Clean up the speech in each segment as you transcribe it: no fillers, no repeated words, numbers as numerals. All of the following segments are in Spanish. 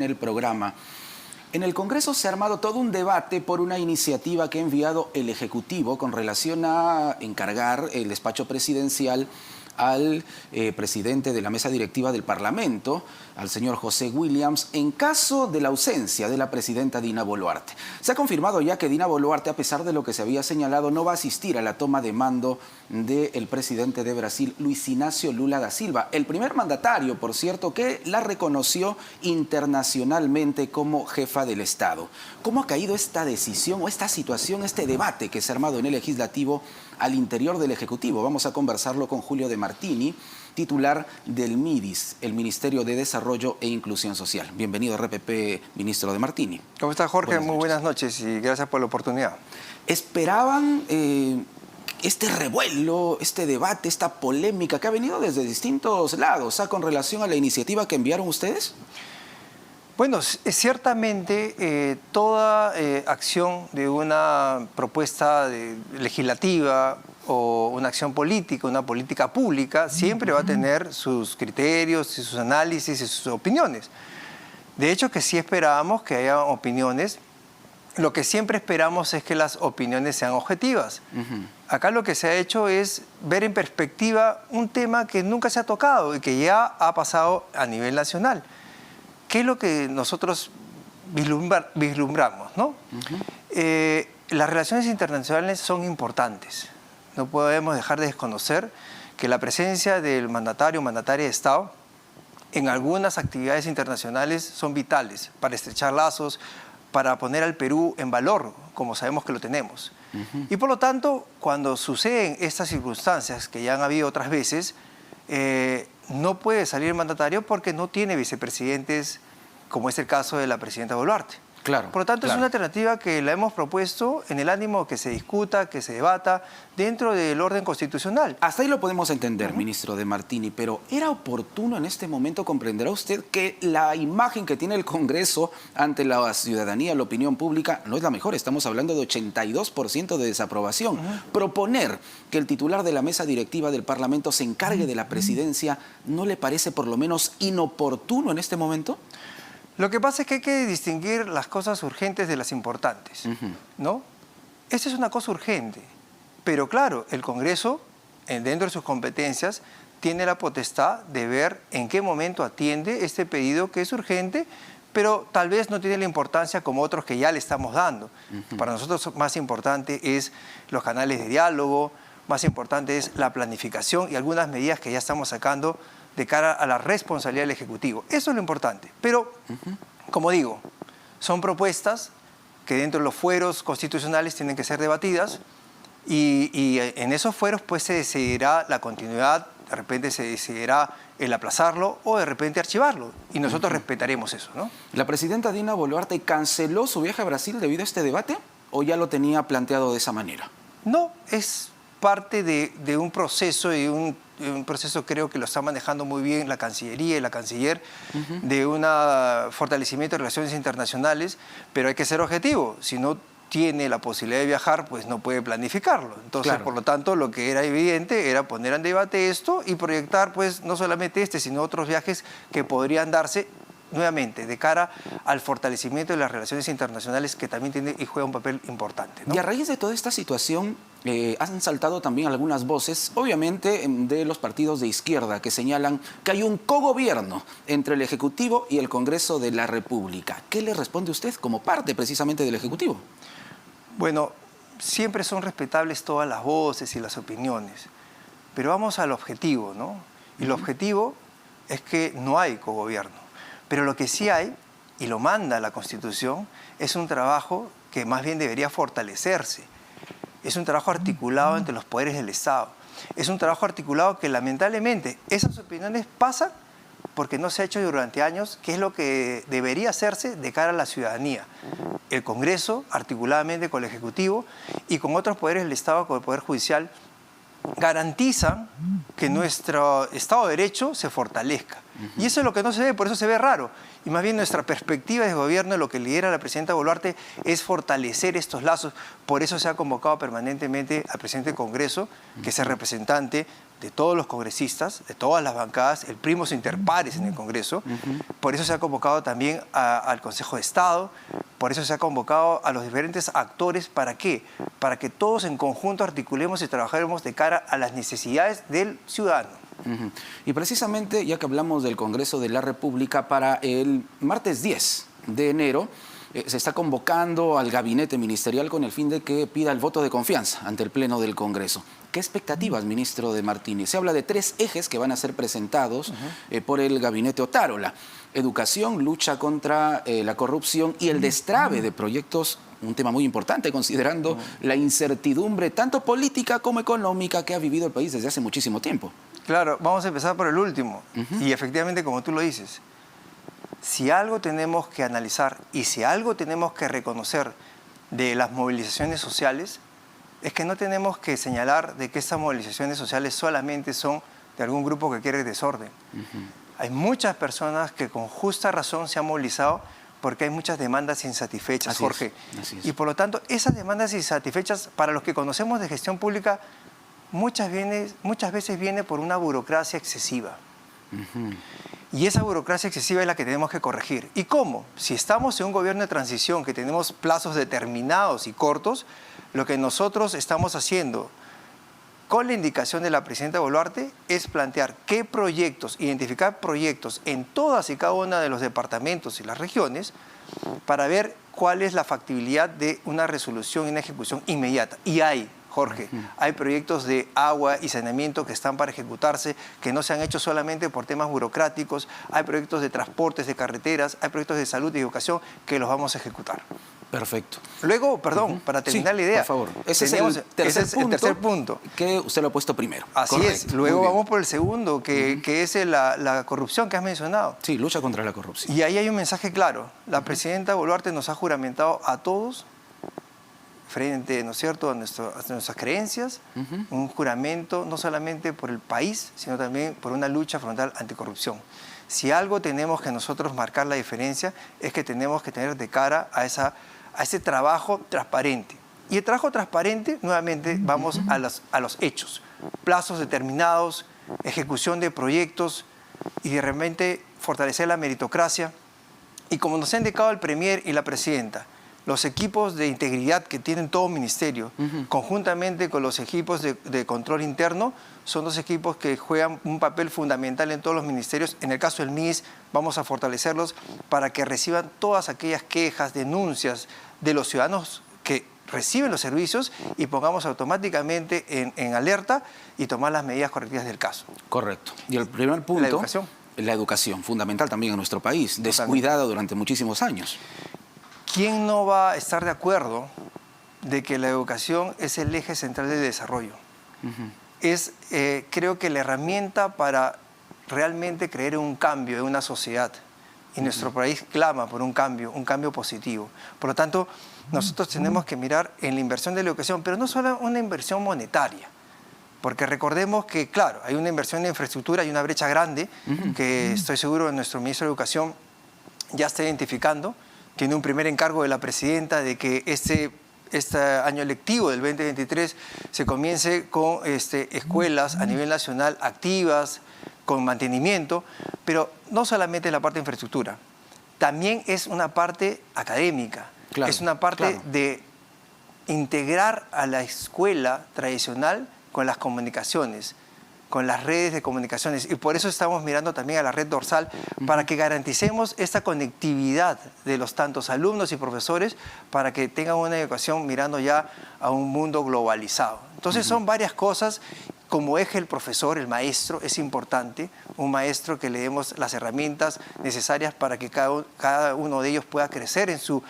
En el programa. En el Congreso se ha armado todo un debate por una iniciativa que ha enviado el Ejecutivo con relación a encargar el despacho presidencial al presidente de la mesa directiva del Parlamento, al señor José Williams, en caso de la ausencia de la presidenta Dina Boluarte. Se ha confirmado ya que Dina Boluarte, a pesar de lo que se había señalado, no va a asistir a la toma de mando del presidente de Brasil, Luis Inácio Lula da Silva, el primer mandatario, por cierto, que la reconoció internacionalmente como jefa del Estado. ¿Cómo ha caído esta decisión o esta situación, este debate que se ha armado en el Legislativo al interior del Ejecutivo? Vamos a conversarlo con Julio de Martini, titular del MIDIS, el Ministerio de Desarrollo e Inclusión Social. Bienvenido a RPP, ministro de Martini. ¿Cómo está, Jorge? Muy buenas noches y gracias por la oportunidad. ¿Esperaban este revuelo, este debate, esta polémica que ha venido desde distintos lados con relación a la iniciativa que enviaron ustedes? Bueno, ciertamente toda acción de una propuesta legislativa o una acción política, una política pública, siempre va a tener sus criterios y sus análisis y sus opiniones. De hecho, que sí esperábamos que haya opiniones. Lo que siempre esperamos es que las opiniones sean objetivas. Acá lo que se ha hecho es ver en perspectiva un tema que nunca se ha tocado y que ya ha pasado a nivel nacional. ¿Qué es lo que nosotros vislumbramos, ¿no? Las relaciones internacionales son importantes. No podemos dejar de desconocer que la presencia del mandatario o mandataria de Estado en algunas actividades internacionales son vitales para estrechar lazos, para poner al Perú en valor, como sabemos que lo tenemos. Y por lo tanto, cuando suceden estas circunstancias, que ya han habido otras veces, no puede salir el mandatario porque no tiene vicepresidentes, como es el caso de la presidenta Boluarte. Claro, por lo tanto, claro. Es una alternativa que la hemos propuesto en el ánimo que se discuta, que se debata dentro del orden constitucional. Hasta ahí lo podemos entender, ministro de Martini, pero ¿era oportuno en este momento, comprenderá usted, que la imagen que tiene el Congreso ante la ciudadanía, la opinión pública, no es la mejor? Estamos hablando de 82% de desaprobación. Proponer que el titular de la mesa directiva del Parlamento se encargue de la presidencia, ¿no le parece por lo menos inoportuno en este momento? Lo que pasa es que hay que distinguir las cosas urgentes de las importantes, ¿no? Esta es una cosa urgente, pero claro, el Congreso, dentro de sus competencias, tiene la potestad de ver en qué momento atiende este pedido que es urgente, pero tal vez no tiene la importancia como otros que ya le estamos dando. Para nosotros más importante es los canales de diálogo, más importante es la planificación y algunas medidas que ya estamos sacando de cara a la responsabilidad del Ejecutivo. Eso es lo importante. Pero, como digo, son propuestas que dentro de los fueros constitucionales tienen que ser debatidas y en esos fueros pues se decidirá la continuidad, de repente se decidirá el aplazarlo o de repente archivarlo. Y nosotros respetaremos eso, ¿no? ¿La presidenta Dina Boluarte canceló su viaje a Brasil debido a este debate o ya lo tenía planteado de esa manera? No, es parte de un proceso y un proceso creo que lo está manejando muy bien la Cancillería y la Canciller de un fortalecimiento de relaciones internacionales, pero hay que ser objetivo. Si no tiene la posibilidad de viajar, pues no puede planificarlo. Entonces, claro, por lo tanto, lo que era evidente era poner en debate esto y proyectar, pues, no solamente sino otros viajes que podrían darse nuevamente, de cara al fortalecimiento de las relaciones internacionales que también tiene y juega un papel importante, ¿no? Y a raíz de toda esta situación han saltado también algunas voces, obviamente de los partidos de izquierda, que señalan que hay un cogobierno entre el Ejecutivo y el Congreso de la República. ¿Qué le responde usted como parte precisamente del Ejecutivo? Bueno, siempre son respetables todas las voces y las opiniones, pero vamos al objetivo, ¿no? Y el objetivo es que no hay cogobierno. Pero lo que sí hay, y lo manda la Constitución, es un trabajo que más bien debería fortalecerse. Es un trabajo articulado entre los poderes del Estado. Es un trabajo articulado que lamentablemente esas opiniones pasan porque no se ha hecho durante años, que es lo que debería hacerse de cara a la ciudadanía. El Congreso, articuladamente con el Ejecutivo y con otros poderes del Estado, con el Poder Judicial, garantizan que nuestro Estado de Derecho se fortalezca. Y eso es lo que no se ve, por eso se ve raro. Y más bien nuestra perspectiva de gobierno, lo que lidera la presidenta Boluarte, es fortalecer estos lazos. Por eso se ha convocado permanentemente al presidente del Congreso, que es el representante de todos los congresistas, de todas las bancadas, el primus inter pares en el Congreso. Por eso se ha convocado también al Consejo de Estado, por eso se ha convocado a los diferentes actores. ¿Para qué? Para que todos en conjunto articulemos y trabajemos de cara a las necesidades del ciudadano. Y precisamente, ya que hablamos del Congreso de la República, para el martes 10 de enero se está convocando al gabinete ministerial con el fin de que pida el voto de confianza ante el Pleno del Congreso. ¿Qué expectativas, ministro de Martínez? Se habla de 3 ejes que van a ser presentados por el gabinete Otárola: educación, lucha contra la corrupción y el destrabe de proyectos, un tema muy importante considerando la incertidumbre tanto política como económica que ha vivido el país desde hace muchísimo tiempo. Claro, vamos a empezar por el último. Y efectivamente, como tú lo dices, si algo tenemos que analizar y si algo tenemos que reconocer de las movilizaciones sociales, es que no tenemos que señalar de que estas movilizaciones sociales solamente son de algún grupo que quiere desorden. Hay muchas personas que con justa razón se han movilizado porque hay muchas demandas insatisfechas, Jorge. Así es. Y por lo tanto, esas demandas insatisfechas, para los que conocemos de gestión pública, muchas veces viene por una burocracia excesiva. Y esa burocracia excesiva es la que tenemos que corregir. ¿Y cómo? Si estamos en un gobierno de transición que tenemos plazos determinados y cortos, lo que nosotros estamos haciendo con la indicación de la presidenta Boluarte es plantear qué proyectos, identificar proyectos en todas y cada una de los departamentos y las regiones para ver cuál es la factibilidad de una resolución y una ejecución inmediata. Y hay, Jorge, hay proyectos de agua y saneamiento que están para ejecutarse, que no se han hecho solamente por temas burocráticos, hay proyectos de transportes, de carreteras, hay proyectos de salud y educación que los vamos a ejecutar. Perfecto. Luego, perdón, para terminar la idea. Por favor. Ese es el tercer punto que usted lo ha puesto primero. Así Correcto. es. Luego vamos por el segundo, que es la corrupción que has mencionado. Sí, lucha contra la corrupción. Y ahí hay un mensaje claro. La presidenta Boluarte nos ha juramentado a todos, frente, ¿no es cierto?, a nuestras creencias, un juramento no solamente por el país, sino también por una lucha frontal anticorrupción. Si algo tenemos que nosotros marcar la diferencia, es que tenemos que tener de cara a ese trabajo transparente. Y el trabajo transparente, nuevamente, vamos a los hechos. Plazos determinados, ejecución de proyectos y de repente fortalecer la meritocracia. Y como nos ha indicado el Premier y la Presidenta, los equipos de integridad que tienen todo ministerio, conjuntamente con los equipos de control interno, son 2 equipos que juegan un papel fundamental en todos los ministerios. En el caso del MIS, vamos a fortalecerlos para que reciban todas aquellas quejas, denuncias de los ciudadanos que reciben los servicios y pongamos automáticamente en alerta y tomar las medidas correctivas del caso. Correcto. Y el primer punto, la educación. La educación, fundamental también en nuestro país, descuidada durante muchísimos años. ¿Quién no va a estar de acuerdo de que la educación es el eje central del desarrollo? Es, creo que la herramienta para realmente creer en un cambio en una sociedad. Y nuestro país clama por un cambio positivo. Por lo tanto, nosotros tenemos que mirar en la inversión de la educación, pero no solo una inversión monetaria. Porque recordemos que, claro, hay una inversión en infraestructura y una brecha grande que estoy seguro que nuestro ministro de Educación ya está identificando. Tiene un primer encargo de la presidenta de que este año lectivo del 2023 se comience con escuelas a nivel nacional activas, con mantenimiento, pero no solamente la parte de infraestructura, también es una parte académica, es una parte de integrar a la escuela tradicional con las comunicaciones, con las redes de comunicaciones, y por eso estamos mirando también a la red dorsal para que garanticemos esta conectividad de los tantos alumnos y profesores para que tengan una educación mirando ya a un mundo globalizado. Entonces son varias cosas. Como eje el profesor, el maestro, es importante, un maestro que le demos las herramientas necesarias para que cada uno de ellos pueda crecer en su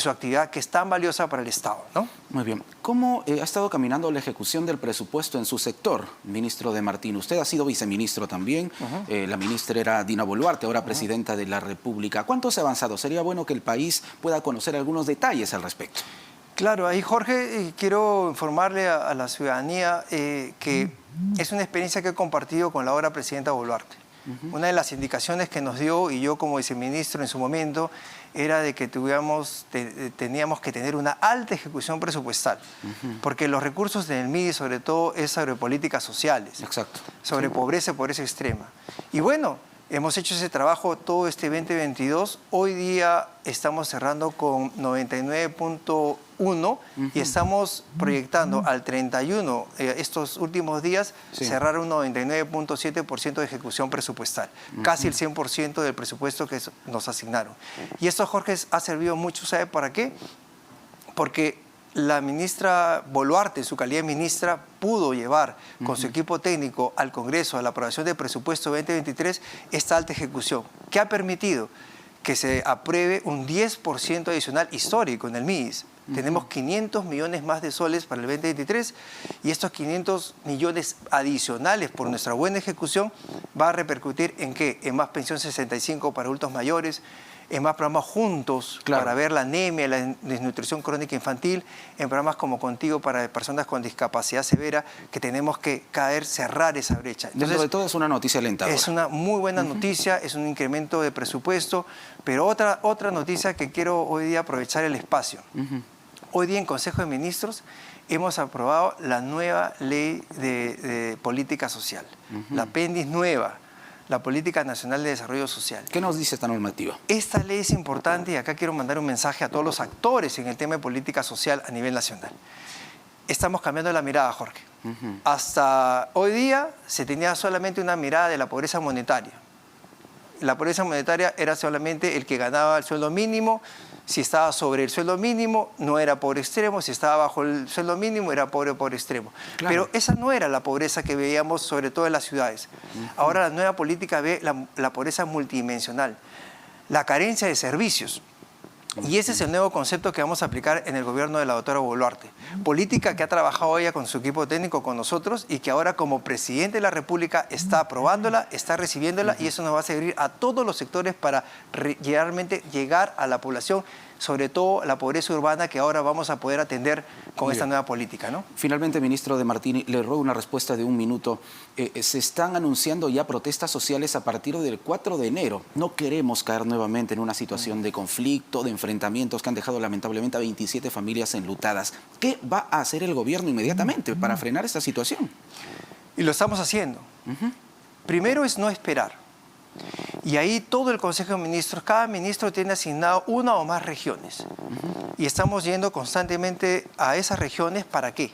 actividad que es tan valiosa para el Estado, ¿no? Muy bien. ¿Cómo ha estado caminando la ejecución del presupuesto en su sector, ministro de Martín? Usted ha sido viceministro también, la ministra era Dina Boluarte, ahora presidenta de la República. ¿Cuánto se ha avanzado? Sería bueno que el país pueda conocer algunos detalles al respecto. Claro, ahí Jorge, quiero informarle a la ciudadanía que es una experiencia que he compartido con la ahora presidenta Boluarte. Una de las indicaciones que nos dio, y yo como viceministro en su momento, era de que teníamos que tener una alta ejecución presupuestal, porque los recursos del MIDI sobre todo es sobre políticas sociales, Exacto. sobre pobreza extrema. Y bueno, hemos hecho ese trabajo todo este 2022. Hoy día estamos cerrando con 99.1 y estamos proyectando al 31, estos últimos días, cerrar un 99.7% de ejecución presupuestal. Casi el 100% del presupuesto que nos asignaron. Y esto, Jorge, ha servido mucho, ¿sabe para qué? Porque la ministra Boluarte, en su calidad de ministra, pudo llevar con su equipo técnico al Congreso a la aprobación del presupuesto 2023 esta alta ejecución, que ha permitido que se apruebe un 10% adicional histórico en el MIDIS. Tenemos 500 millones más de soles para el 2023 y estos 500 millones adicionales por nuestra buena ejecución va a repercutir en ¿qué? En más pensión 65 para adultos mayores, en más programas juntos para ver la anemia, la desnutrición crónica infantil, en programas como Contigo para personas con discapacidad severa, que tenemos que cerrar esa brecha. Entonces, dentro de todo es una noticia alentadora. Es una muy buena noticia, es un incremento de presupuesto, pero otra noticia que quiero hoy día aprovechar el espacio. Hoy día en Consejo de Ministros hemos aprobado la nueva ley de política social, la apéndice nueva, la Política Nacional de Desarrollo Social. ¿Qué nos dice esta normativa? Esta ley es importante y acá quiero mandar un mensaje a todos los actores en el tema de política social a nivel nacional. Estamos cambiando la mirada, Jorge. Hasta hoy día se tenía solamente una mirada de la pobreza monetaria. La pobreza monetaria era solamente el que ganaba el sueldo mínimo. Si estaba sobre el sueldo mínimo, no era pobre extremo. Si estaba bajo el sueldo mínimo, era pobre extremo. Claro. Pero esa no era la pobreza que veíamos, sobre todo en las ciudades. Ahora la nueva política ve la pobreza multidimensional, la carencia de servicios. Y ese es el nuevo concepto que vamos a aplicar en el gobierno de la doctora Boluarte. Política que ha trabajado ella con su equipo técnico, con nosotros, y que ahora como presidente de la República está aprobándola, está recibiéndola, y eso nos va a servir a todos los sectores para realmente llegar a la población, sobre todo la pobreza urbana, que ahora vamos a poder atender con esta nueva política, ¿no? Finalmente, ministro De Martini, le ruego una respuesta de un minuto. Se están anunciando ya protestas sociales a partir del 4 de enero. No queremos caer nuevamente en una situación de conflicto, de enfrentamientos que han dejado lamentablemente a 27 familias enlutadas. ¿Qué va a hacer el gobierno inmediatamente para frenar esta situación? Y lo estamos haciendo. Primero es no esperar. Y ahí todo el Consejo de Ministros, cada ministro tiene asignado una o más regiones. Y estamos yendo constantemente a esas regiones, ¿para qué?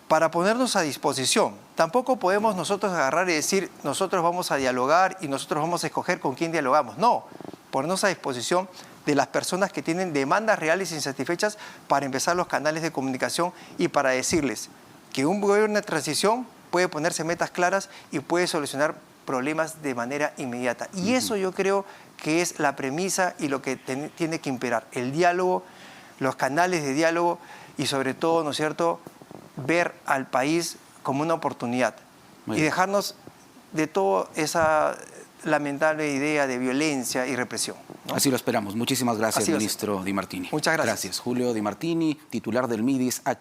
Para ponernos a disposición. Tampoco podemos nosotros agarrar y decir, nosotros vamos a dialogar y nosotros vamos a escoger con quién dialogamos. No, ponernos a disposición de las personas que tienen demandas reales e insatisfechas para empezar los canales de comunicación y para decirles que un gobierno de transición puede ponerse metas claras y puede solucionar problemas de manera inmediata. Y eso yo creo que es la premisa y lo que tiene que imperar. El diálogo, los canales de diálogo y sobre todo, ¿no es cierto?, ver al país como una oportunidad y dejarnos de toda esa lamentable idea de violencia y represión, ¿no? Así lo esperamos. Muchísimas gracias, ministro Di Martini. Muchas gracias. Gracias. Julio Di Martini, titular del MIDIS, aquí